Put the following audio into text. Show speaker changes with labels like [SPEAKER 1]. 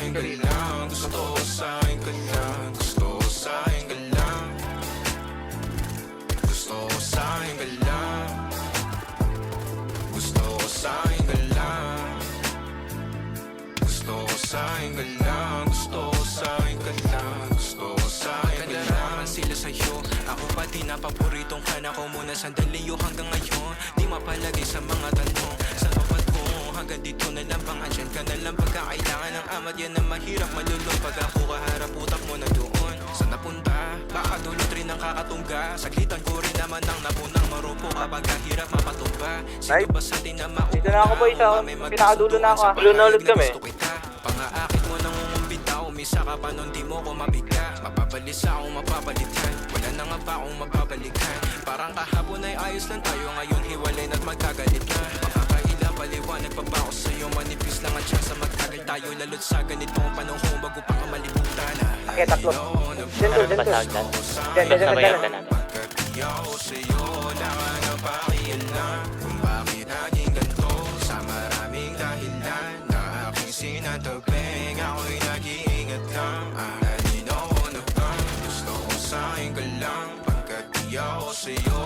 [SPEAKER 1] akin ka lang. Gusto ko sa akin ka lang. Gusto ko sa akin ka lang. Gusto ko sa akin ka lang. Gusto ko sa akin ka lang. Gusto ko sa akin ka lang. Gusto ko sa akin ka lang. Gusto ko sa akin ka lang. Sila sa'yo, ako pati na paboritong ka na ko muna sandali yo hanggang ngayon. Di mapalagay sa mga tanong sa kapat ko. Hanggang dito na lang bang andyan ka na lang pagkakailangan ng amat. Yan ang mahirap malulong pag ako kaharap utak mo na doon. Saan napunta? Baka dulot rin ang kakatungga. Saglitan ko rin naman ang napunang marupo kapag kahirap mapatumba. Sino ba sa atin na mauna?
[SPEAKER 2] Dito na ako boy, sa pinakadulo na ako.
[SPEAKER 3] Dulo na ulit kami.
[SPEAKER 1] Pangaakit mo nang umumbitaw, umisa ka pa nun di mo ko mabigla. Mapabalisa akong mapapalitan, wala na nga ba akong mapapalikan. Parang kahapon ay ayos lang tayo, ngayon hiwalay na't magkagalit na. Makakailang paliwanag pa ba ako sa'yo, manipis lang ang tsansa magtagal tayo. Lalo't sa ganitong panahon bago pa ka malibutan.
[SPEAKER 2] Okay, tatlo. Dito, dito.
[SPEAKER 3] Pasag na.
[SPEAKER 2] Diyan,
[SPEAKER 3] Basta
[SPEAKER 2] diyan,
[SPEAKER 3] mayroon
[SPEAKER 2] diyan.
[SPEAKER 3] ka namin.
[SPEAKER 1] Pagkat di ako sa'yo, wala ka na pakialam. Kung bakit naging ganito, sa maraming dahilan na aking sinatabing, ako'y nag-iingat lang. Nalinaw ko na bang gusto ko sa akin ka lang. Pagkat di ako sa'yo,